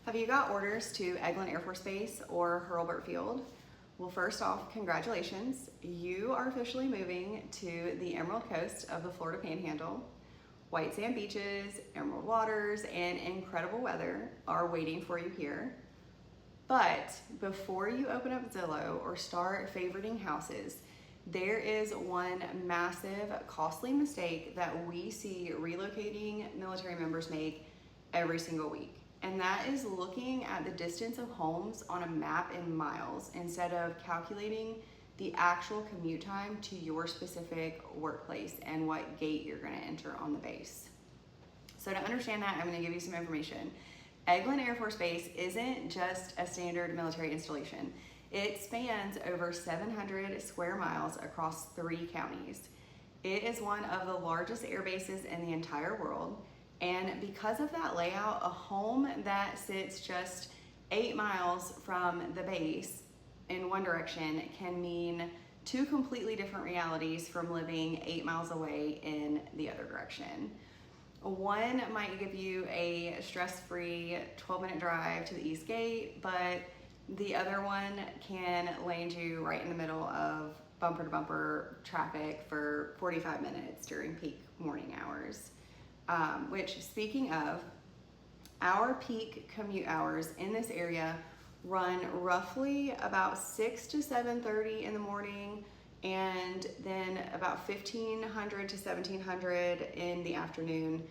Have you got orders to Eglin Air Force Base or Hurlburt Field? Well, first off, congratulations. You are officially moving to the Emerald Coast of the Florida Panhandle. White sand beaches, emerald waters, and incredible weather are waiting for you here. But before you open up Zillow or start favoriting houses, there is one massive, costly mistake that we see relocating military members make every single week. And that is looking at the distance of homes on a map in miles instead of calculating the actual commute time to your specific workplace and what gate you're going to enter on the base. So to understand that, I'm going to give you some information. Eglin Air Force Base isn't just a standard military installation. It spans over 700 square miles across 3 counties. It is one of the largest air bases in the entire world. And because of that layout, a home that sits just 8 miles from the base in one direction can mean 2 completely different realities from living 8 miles away in the other direction. One might give you a stress-free 12-minute drive to the East Gate, but the other one can land you right in the middle of bumper-to-bumper traffic for 45 minutes during peak morning hours. Which, speaking of, our peak commute hours in this area run roughly about 6 to 7:30 in the morning, and then about 1500 to 1700 in the afternoon.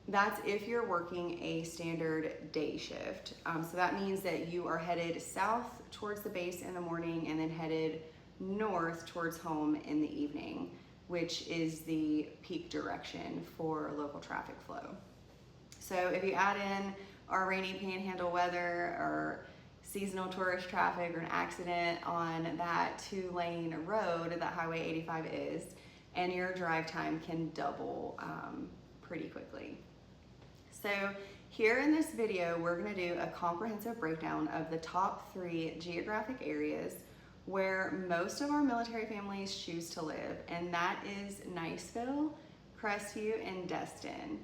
That's if you're working a standard day shift. So that means that you are headed south towards the base in the morning and then headed north towards home in the evening, which is the peak direction for local traffic flow. So if you add in our rainy panhandle weather or seasonal tourist traffic or an accident on that 2-lane road that Highway 85 is, and your drive time can double pretty quickly. So here in this video, we're gonna do a comprehensive breakdown of the top 3 geographic areas where most of our military families choose to live, and that is Niceville, Crestview, and Destin.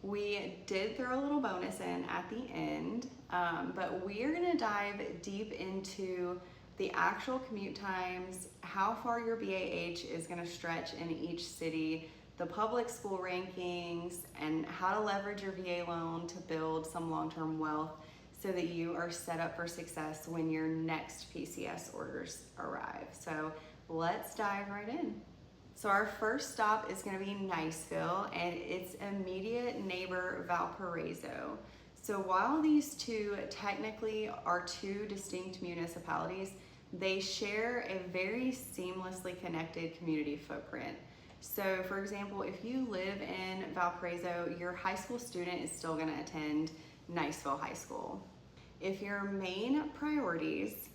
We did throw a little bonus in at the end, but we are gonna dive deep into the actual commute times, how far your BAH is gonna stretch in each city, the public school rankings, and how to leverage your VA loan to build some long-term wealth so that you are set up for success when your next PCS orders arrive. So let's dive right in. So our first stop is gonna be Niceville and its immediate neighbor, Valparaiso. So while these two technically are 2 distinct municipalities, they share a very seamlessly connected community footprint. So for example, if you live in Valparaiso, your high school student is still gonna attend Niceville High School. If your main priorities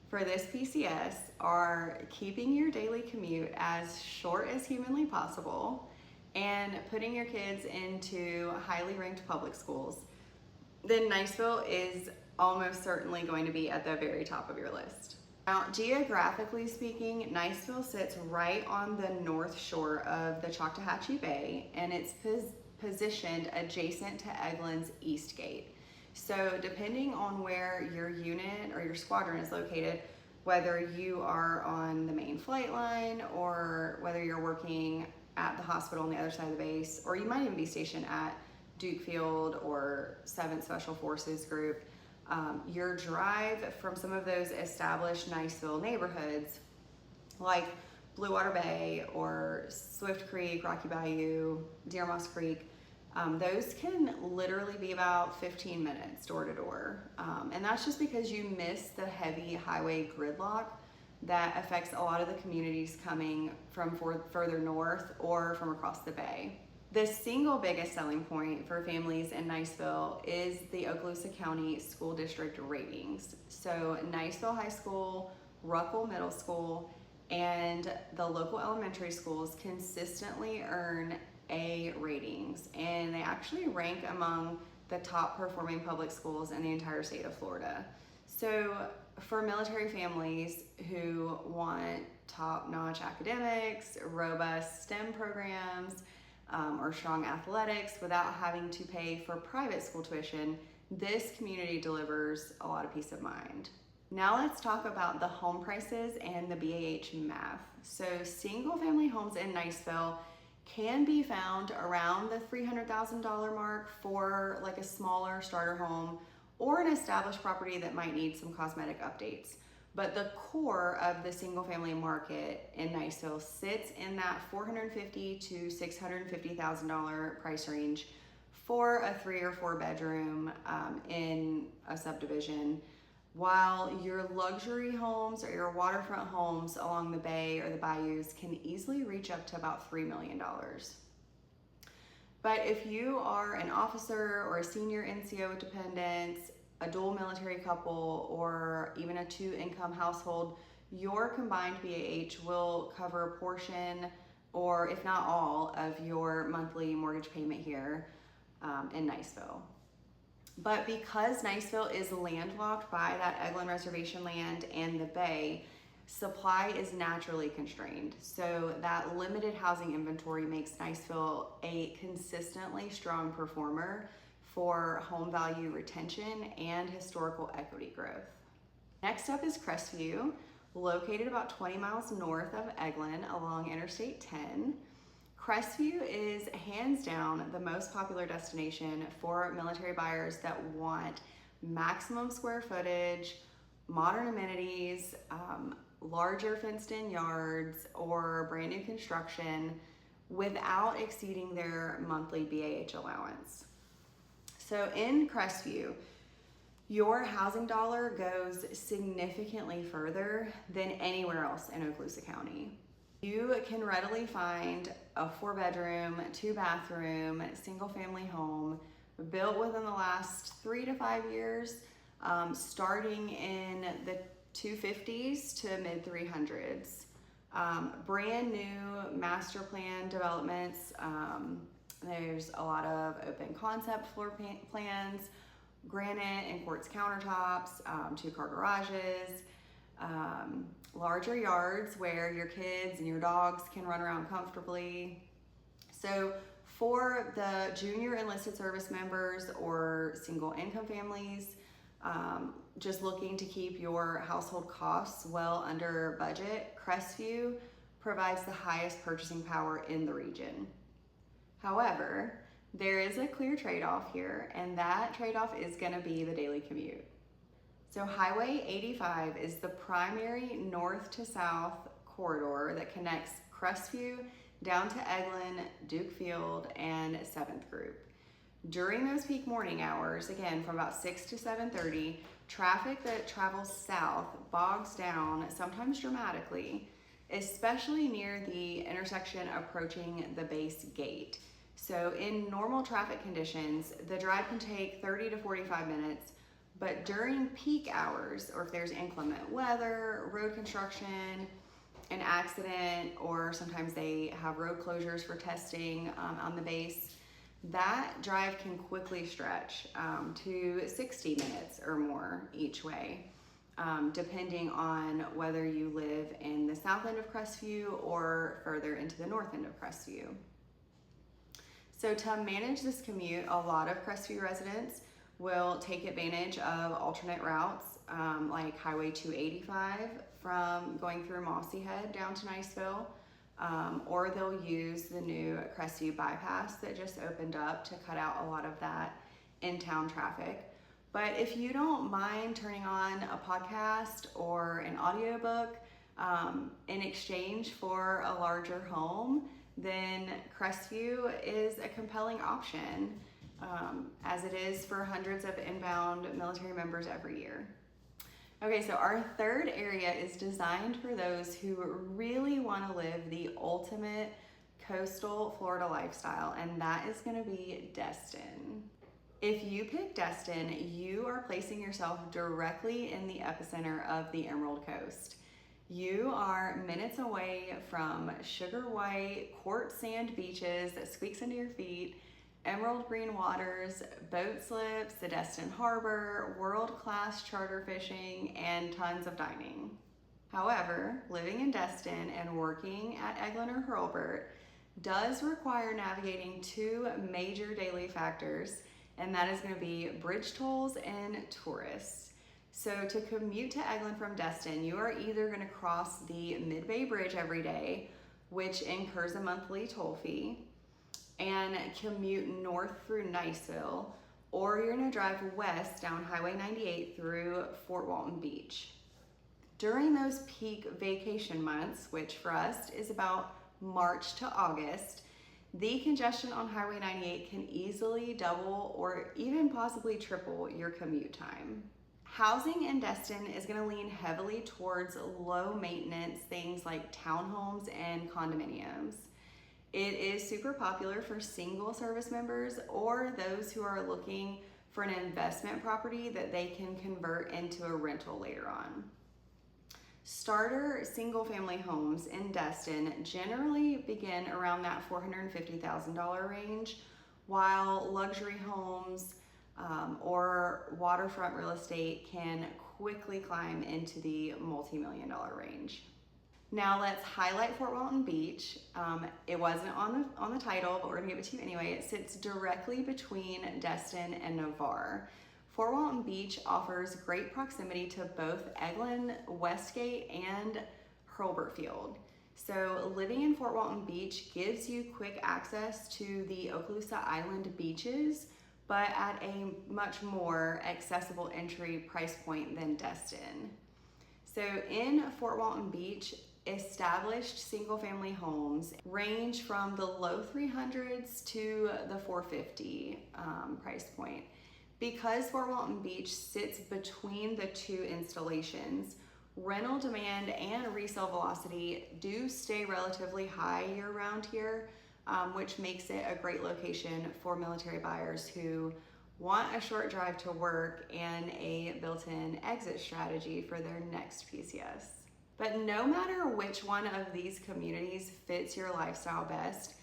for this PCS are keeping your daily commute as short as humanly possible and putting your kids into highly ranked public schools, then Niceville is almost certainly going to be at the very top of your list. Now, geographically speaking, Niceville sits right on the north shore of the Choctawhatchee Bay, and it's positioned adjacent to Eglin's East Gate. So depending on where your unit or your squadron is located, whether you are on the main flight line or whether you're working at the hospital on the other side of the base, or you might even be stationed at Duke Field or 7th Special Forces Group, your drive from some of those established Niceville neighborhoods like Blue Water Bay or Swift Creek, Rocky Bayou, Deer Moss Creek, those can literally be about 15 minutes door to door. And that's just because you miss the heavy highway gridlock that affects a lot of the communities coming from further north or from across the bay. The single biggest selling point for families in Niceville is the Okaloosa County School District ratings. So Niceville High School, Ruckle Middle School, and the local elementary schools consistently earn A ratings, and they actually rank among the top performing public schools in the entire state of Florida. So for military families who want top-notch academics, robust STEM programs, or strong athletics without having to pay for private school tuition, This community delivers a lot of peace of mind. Now let's talk about the home prices and the BAH math. So single family homes in Niceville can be found around the $300,000 mark for like a smaller starter home or an established property that might need some cosmetic updates. But the core of the single family market in Niceville sits in that $450,000 to $650,000 price range for a 3 or 4 bedroom in a subdivision, while your luxury homes or your waterfront homes along the bay or the bayous can easily reach up to about $3 million. But if you are an officer or a senior NCO with dependents, a dual military couple, or even a 2-income household, your combined BAH will cover a portion, or if not all, of your monthly mortgage payment here in Niceville. But because Niceville is landlocked by that Eglin reservation land and the bay, supply is naturally constrained. So that limited housing inventory makes Niceville a consistently strong performer for home value retention and historical equity growth. Next up is Crestview, located about 20 miles north of Eglin along Interstate 10. Crestview is hands down the most popular destination for military buyers that want maximum square footage, modern amenities, larger fenced-in yards, or brand new construction without exceeding their monthly BAH allowance. So in Crestview, your housing dollar goes significantly further than anywhere else in Okaloosa County. You can readily find a 4-bedroom, 2-bathroom, single-family home built within the last 3 to 5 years, starting in the 250s to mid 300s. Brand new master plan developments. There's a lot of open concept floor plans, granite and quartz countertops, 2-car garages, larger yards where your kids and your dogs can run around comfortably. So for the junior enlisted service members or single income families, just looking to keep your household costs well under budget, Crestview provides the highest purchasing power in the region. However, there is a clear trade-off here, and that trade-off is going to be the daily commute. So Highway 85 is the primary north to south corridor that connects Crestview down to Eglin, Duke Field, and 7th Group. During those peak morning hours, again from about 6 to 7:30, traffic that travels south bogs down, sometimes dramatically, especially near the intersection approaching the base gate. So in normal traffic conditions, the drive can take 30 to 45 minutes, but during peak hours, or if there's inclement weather, road construction, an accident, or sometimes they have road closures for testing on the base, that drive can quickly stretch to 60 minutes or more each way, depending on whether you live in the south end of Crestview or further into the north end of Crestview. So to manage this commute, a lot of Crestview residents will take advantage of alternate routes like Highway 285 from going through Mossy Head down to Niceville, or they'll use the new Crestview bypass that just opened up to cut out a lot of that in-town traffic. But if you don't mind turning on a podcast or an audiobook in exchange for a larger home, then Crestview is a compelling option, as it is for hundreds of inbound military members every year. Okay, so our third area is designed for those who really want to live the ultimate coastal Florida lifestyle, and that is going to be Destin. If you pick Destin, you are placing yourself directly in the epicenter of the Emerald Coast. You are minutes away from sugar white quartz sand beaches that squeaks into your feet, emerald green waters, boat slips, the Destin Harbor, world-class charter fishing, and tons of dining. However, living in Destin and working at Eglin or Hurlburt does require navigating two major daily factors, and that is going to be bridge tolls and tourists. So to commute to Eglin from Destin, you are either going to cross the Mid-Bay Bridge every day, which incurs a monthly toll fee, and commute north through Niceville, or you're going to drive west down Highway 98 through Fort Walton Beach. During those peak vacation months, which for us is about March to August, the congestion on Highway 98 can easily double or even possibly triple your commute time. Housing in Destin is going to lean heavily towards low maintenance things like townhomes and condominiums. It is super popular for single service members or those who are looking for an investment property that they can convert into a rental later on. Starter single family homes in Destin generally begin around that $450,000 range, while luxury homes or waterfront real estate can quickly climb into the multi-million-dollar range. Now let's highlight Fort Walton Beach. It wasn't on the title, but we're gonna give it to you anyway. It sits directly between Destin and Navarre. Fort Walton Beach offers great proximity to both Eglin, Westgate, and Hurlburt Field. So living in Fort Walton Beach gives you quick access to the Okaloosa Island beaches, but at a much more accessible entry price point than Destin. So in Fort Walton Beach, established single family homes range from the low 300s to the 450 price point. Because Fort Walton Beach sits between the two installations, rental demand and resale velocity do stay relatively high year-round here, which makes it a great location for military buyers who want a short drive to work and a built-in exit strategy for their next PCS. But no matter which one of these communities fits your lifestyle best,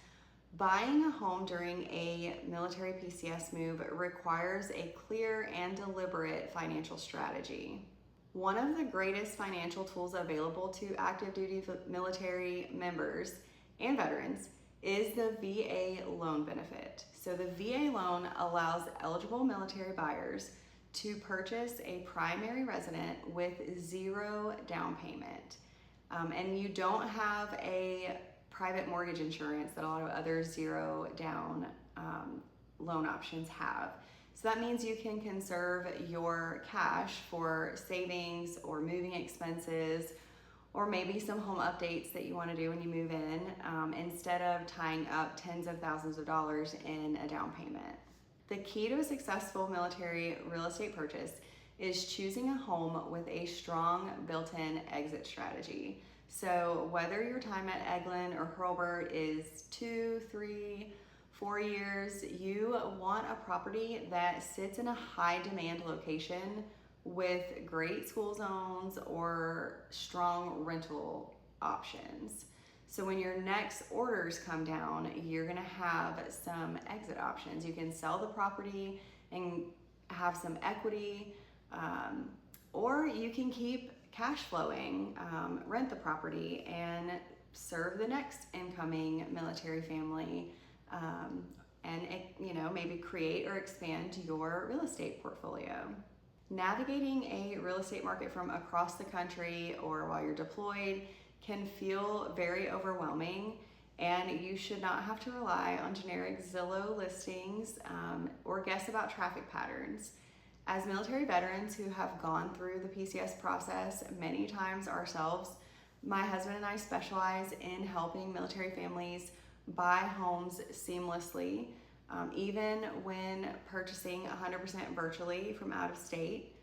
buying a home during a military PCS move requires a clear and deliberate financial strategy. One of the greatest financial tools available to active duty military members and veterans is the VA loan benefit. So the VA loan allows eligible military buyers to purchase a primary resident with zero down payment. And you don't have a private mortgage insurance that a lot of other zero down loan options have. So that means you can conserve your cash for savings or moving expenses, or maybe some home updates that you want to do when you move in, instead of tying up tens of thousands of dollars in a down payment. The key to a successful military real estate purchase is choosing a home with a strong built-in exit strategy. So whether your time at Eglin or Hurlburt is 2, 3, 4 years, you want a property that sits in a high demand location with great school zones or strong rental options. So when your next orders come down, you're gonna have some exit options. You can sell the property and have some equity, or you can keep cash flowing, rent the property and serve the next incoming military family, and maybe create or expand your real estate portfolio. Navigating a real estate market from across the country or while you're deployed can feel very overwhelming, and you should not have to rely on generic Zillow listings or guess about traffic patterns. As military veterans who have gone through the PCS process many times ourselves, my husband and I specialize in helping military families buy homes seamlessly, even when purchasing 100% virtually from out of state.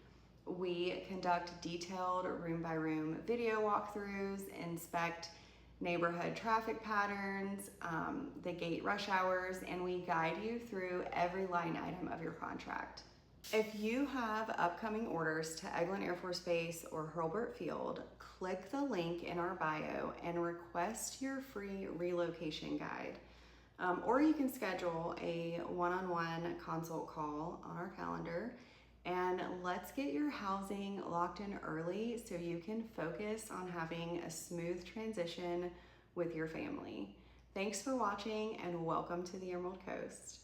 We conduct detailed room-by-room video walkthroughs, inspect neighborhood traffic patterns, the gate rush hours, and we guide you through every line item of your contract. If you have upcoming orders to Eglin Air Force Base or Hurlburt Field, click the link in our bio and request your free relocation guide. Or you can schedule a one-on-one consult call on our calendar, and let's get your housing locked in early so you can focus on having a smooth transition with your family. Thanks for watching and welcome to the Emerald Coast.